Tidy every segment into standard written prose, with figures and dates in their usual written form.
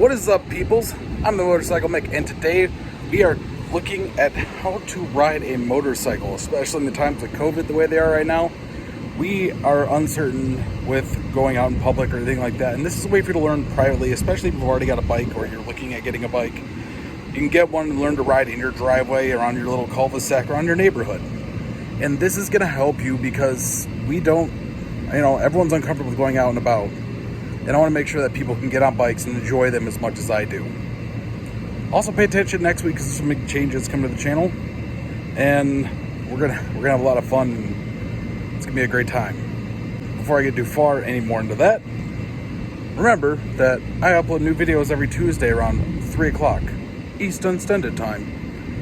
What is up, peoples? I'm the Motorcycle Mick, and today we are looking at how to ride a motorcycle, especially in the times of COVID the way they are right now. We are uncertain with going out in public or anything like that, and this is a way for you to learn privately, especially if you've already got a bike or you're looking at getting a bike. You can get one and learn to ride in your driveway, around your little cul-de-sac, around your neighborhood. And this is going to help you because everyone's uncomfortable with going out and about. And I want to make sure that people can get on bikes and enjoy them as much as I do. Also pay attention next week because there's some big changes coming to the channel. And we're gonna have a lot of fun. And it's going to be a great time. Before I get too far any more into that, remember that I upload new videos every Tuesday around 3 o'clock Eastern Standard Time.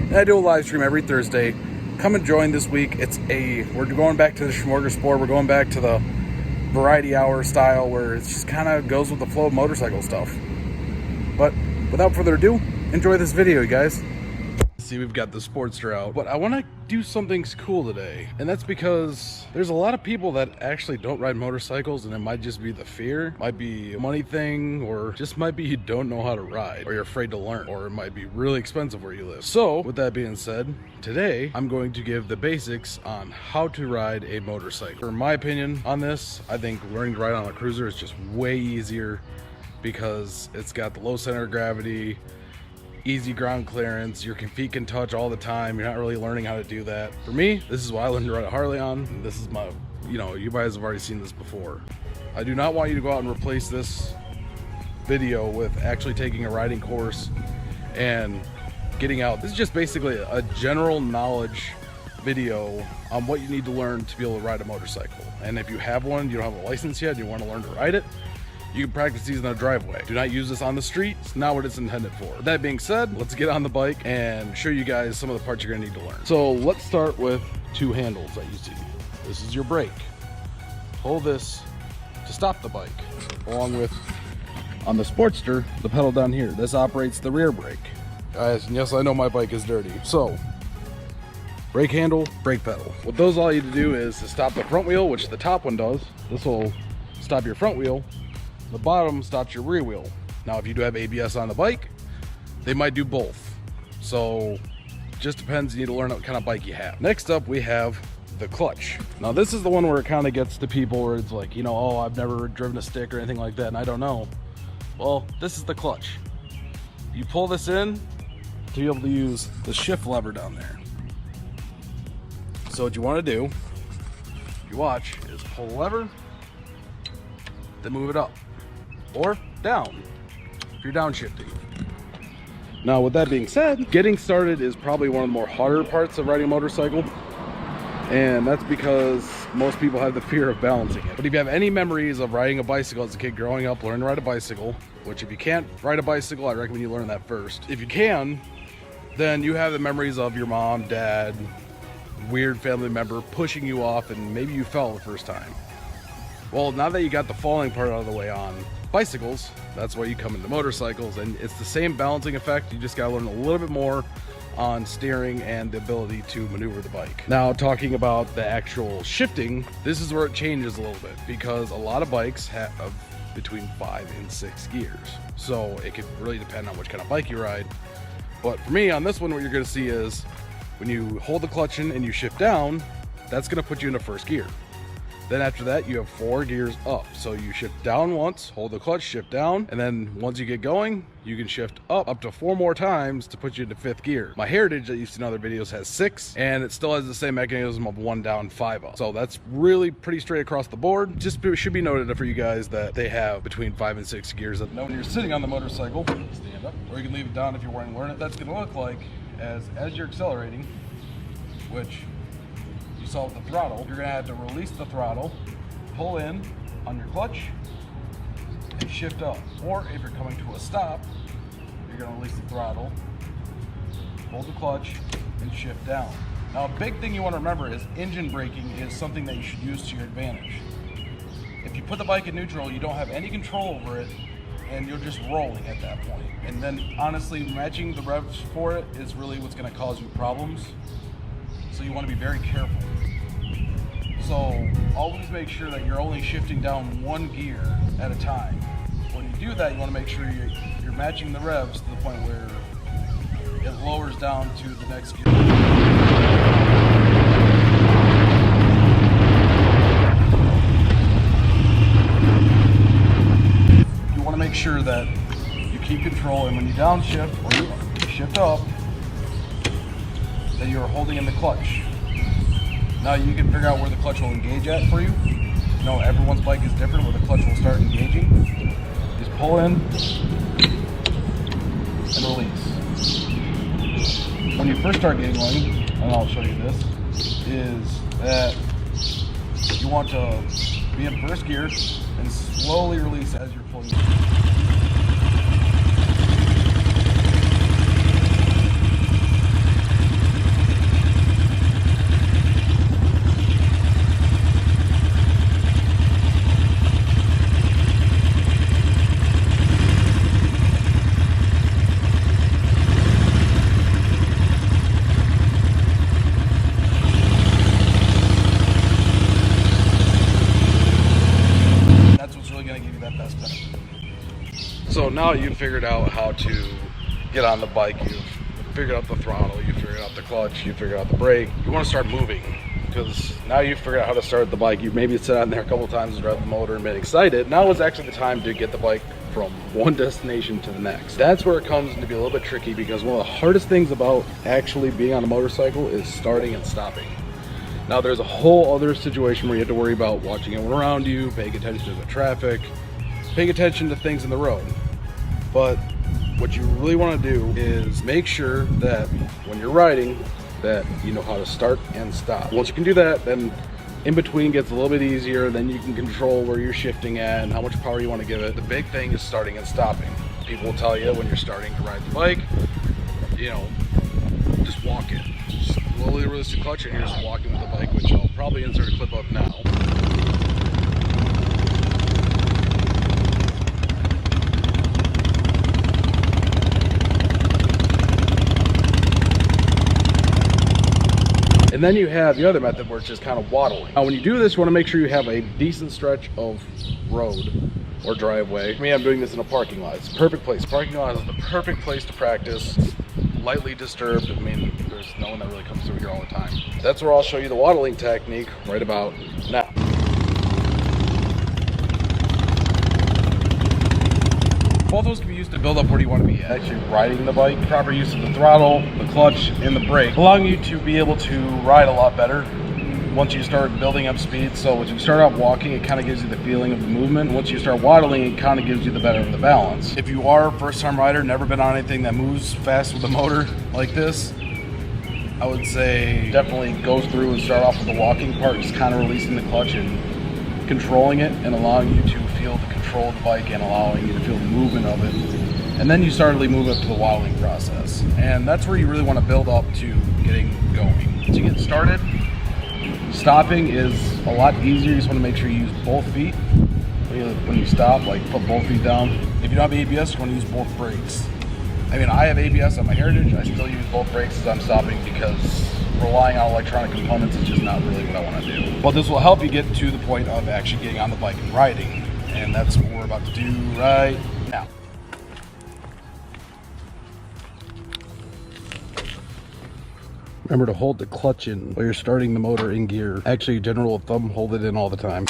And I do a live stream every Thursday. Come and join this week. We're going back to the smorgasbord. We're going back to the variety hour style where it just kind of goes with the flow of motorcycle stuff. But without further ado, enjoy this video, you guys. See, we've got the Sportster out, but I want to do something cool today, and that's because there's a lot of people that actually don't ride motorcycles, and it might just be the fear, might be a money thing, or just might be you don't know how to ride, or you're afraid to learn, or it might be really expensive where you live. So with that being said, today I'm going to give the basics on how to ride a motorcycle. In my opinion on this, I think learning to ride on a cruiser is just way easier because it's got the low center of gravity, easy ground clearance, your feet can touch all the time. You're not really learning how to do that. For me, this is why I learned to ride a Harley on. And this is my, you guys have already seen this before. I do not want you to go out and replace this video with actually taking a riding course and getting out. This is just basically a general knowledge video on what you need to learn to be able to ride a motorcycle. And if you have one, you don't have a license yet, you want to learn to ride it, you can practice these in a driveway. Do not use this on the street. It's not what it's intended for. That being said, let's get on the bike and show you guys some of the parts you're gonna need to learn. So let's start with two handles that you see. This is your brake. Hold this to stop the bike. Along with, on the Sportster, the pedal down here. This operates the rear brake. Guys, and yes, I know my bike is dirty. So, brake handle, brake pedal. What those allow you to do is to stop the front wheel, which the top one does. This will stop your front wheel. The bottom stops your rear wheel. Now, if you do have ABS on the bike, they might do both. So, just depends. You need to learn what kind of bike you have. Next up, we have the clutch. Now, this is the one where it kind of gets to people where it's like, oh, I've never driven a stick or anything like that, and I don't know. Well, this is the clutch. You pull this in to be able to use the shift lever down there. So what you want to do, if you watch, is pull the lever, then move it up. Or down, if you're downshifting. Now, with that being said, getting started is probably one of the more harder parts of riding a motorcycle. And that's because most people have the fear of balancing it. But if you have any memories of riding a bicycle as a kid growing up, learn to ride a bicycle, which if you can't ride a bicycle, I recommend you learn that first. If you can, then you have the memories of your mom, dad, weird family member pushing you off, and maybe you fell the first time. Well, now that you got the falling part out of the way on bicycles, that's where you come into motorcycles, and it's the same balancing effect. You just gotta learn a little bit more on steering and the ability to maneuver the bike. Now, talking about the actual shifting, this is where it changes a little bit because a lot of bikes have between 5 and 6 gears. So it could really depend on which kind of bike you ride. But for me, on this one, what you're gonna see is when you hold the clutch in and you shift down, that's gonna put you into first gear. Then after that, you have 4 gears up. So you shift down once, hold the clutch, shift down, and then once you get going, you can shift up to 4 more times to put you into 5th gear. My Heritage that you've seen in other videos has 6, and it still has the same mechanism of 1 down, 5 up. So that's really pretty straight across the board. Just should be noted for you guys that they have between 5 and 6 gears. Now, when you're sitting on the motorcycle, stand up, or you can leave it down if you're wanting to learn it. That's gonna look like as you're accelerating, which saw with the throttle, you're gonna have to release the throttle, pull in on your clutch, and shift up. Or if you're coming to a stop, you're gonna release the throttle, hold the clutch, and shift down. Now, a big thing you want to remember is engine braking is something that you should use to your advantage. If you put the bike in neutral, you don't have any control over it, and you're just rolling at that point. And then, honestly, matching the revs for it is really what's gonna cause you problems. So you want to be very careful. So always make sure that you're only shifting down 1 gear at a time when you do that, you want to make sure you're matching the revs to the point where it lowers down to the next gear. You want to make sure that you keep control, and when you downshift or you shift up, that you're holding in the clutch. Now you can figure out where the clutch will engage at for you. You know, everyone's bike is different where the clutch will start engaging. Just pull in and release. When you first start getting going, and I'll show you this, is that you want to be in first gear and slowly release as you're pulling. So now you've figured out how to get on the bike, you've figured out the throttle, you figured out the clutch, you figured out the brake. You want to start moving, because now you've figured out how to start the bike. You maybe sit on there a couple of times and drive the motor and been excited. Now is actually the time to get the bike from one destination to the next. That's where it comes to be a little bit tricky, because one of the hardest things about actually being on a motorcycle is starting and stopping. Now there's a whole other situation where you have to worry about watching everyone around you, paying attention to the traffic, paying attention to things in the road. But what you really want to do is make sure that when you're riding, that you know how to start and stop. Once you can do that, then in between gets a little bit easier. Then you can control where you're shifting at and how much power you want to give it. The big thing is starting and stopping. People will tell you when you're starting to ride the bike, you know, just walk it. Just slowly release the clutch and you're just walking with the bike, which I'll probably insert a clip of now. And then you have the other method where it's just kind of waddling. Now when you do this, you want to make sure you have a decent stretch of road or driveway. For me, I'm doing this in a parking lot. It's a perfect place. Parking lot is the perfect place to practice. Lightly disturbed. I mean, there's no one that really comes through here all the time. That's where I'll show you the waddling technique right about now. Both those can be used to build up where you want to be actually riding the bike. Proper use of the throttle, the clutch, and the brake, allowing you to be able to ride a lot better once you start building up speed. So when you start out walking, it kind of gives you the feeling of the movement. Once you start waddling, it kind of gives you the better of the balance. If you are a first-time rider, never been on anything that moves fast with a motor like this, I would say definitely go through and start off with the walking part, just kind of releasing the clutch and controlling it and allowing you to feel the control of the bike and allowing you to feel the movement of it. And then you start to move up to the waddling process. And that's where you really want to build up to getting going. Once you get started, stopping is a lot easier. You just want to make sure you use both feet. When you stop, like put both feet down. If you don't have ABS, you want to use both brakes. I mean, I have ABS on my Heritage. I still use both brakes as I'm stopping because relying on electronic components is just not really what I want to do. But this will help you get to the point of actually getting on the bike and riding. And that's what we're about to do right now. Remember to hold the clutch in while you're starting the motor in gear. Actually, general rule of thumb, hold it in all the time.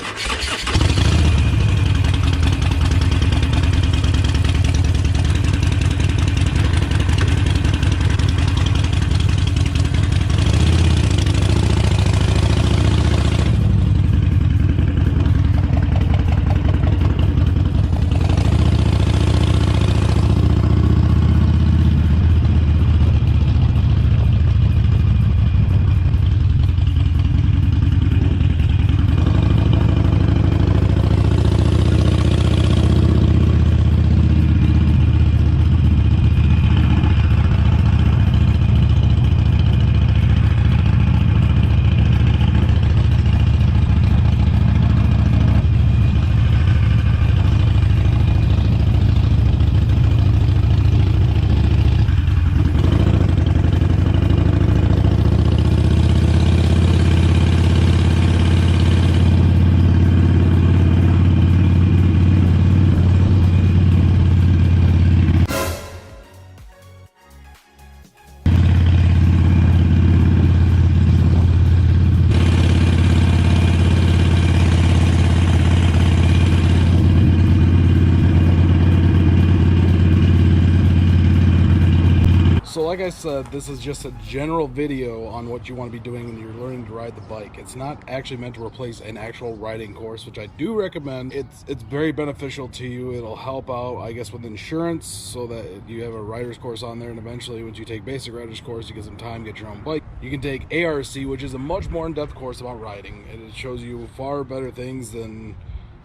like I said, this is just a general video on what you want to be doing when you're learning to ride the bike. It's not actually meant to replace an actual riding course, which I do recommend. It's very beneficial to you. It'll help out, I guess, with insurance so that you have a rider's course on there, and eventually once you take basic rider's course, you get some time, get your own bike. You can take ARC, which is a much more in-depth course about riding, and it shows you far better things than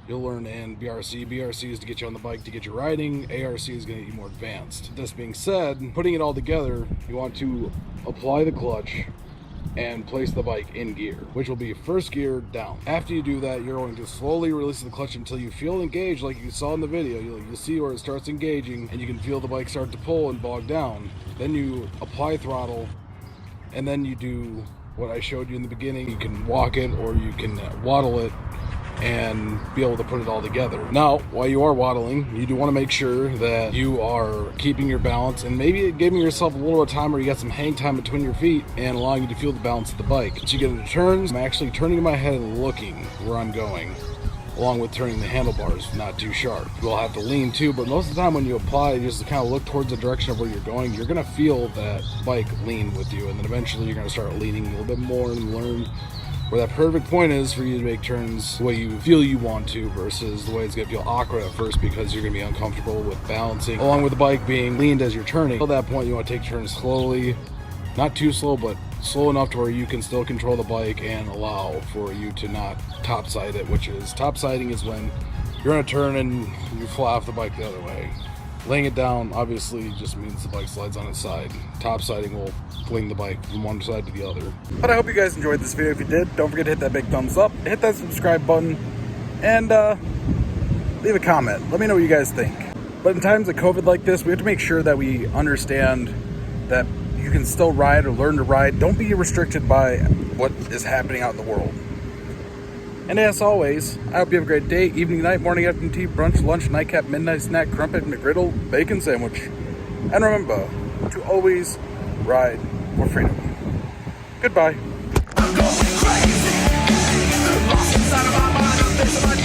you'll learn in BRC. BRC is to get you on the bike to get you riding. ARC is going to get you more advanced. This being said, putting it all together, you want to apply the clutch and place the bike in gear, which will be first gear down. After you do that, you're going to slowly release the clutch until you feel engaged, like you saw in the video. You'll see where it starts engaging, and you can feel the bike start to pull and bog down. Then you apply throttle, and then you do what I showed you in the beginning. You can walk it or you can waddle it and be able to put it all together. Now, while you are waddling, you do want to make sure that you are keeping your balance and maybe giving yourself a little bit of time where you got some hang time between your feet and allowing you to feel the balance of the bike. Once you get into turns, I'm actually turning my head and looking where I'm going, along with turning the handlebars not too sharp. You'll have to lean too, but most of the time when you apply, you just kind of look towards the direction of where you're going. You're going to feel that bike lean with you, and then eventually you're going to start leaning a little bit more and learn where that perfect point is for you to make turns the way you feel you want to versus the way it's going to feel awkward at first because you're going to be uncomfortable with balancing along with the bike being leaned as you're turning. At that point, you want to take turns slowly, not too slow, but slow enough to where you can still control the bike and allow for you to not topside it, which is topsiding is when you're going to turn and you fly off the bike the other way. Laying it down obviously just means the bike slides on its side. Topsiding will fling the bike from one side to the other. But I hope you guys enjoyed this video. If you did, don't forget to hit that big thumbs up, hit that subscribe button, and leave a comment. Let me know what you guys think. But in times of COVID like this, we have to make sure that we understand that you can still ride or learn to ride. Don't be restricted by what is happening out in the world. And as always, I hope you have a great day, evening, night, morning, afternoon tea, brunch, lunch, nightcap, midnight snack, crumpet, McGriddle, bacon sandwich. And remember to always ride for freedom. Goodbye. I'm going crazy. Lost inside of my mind.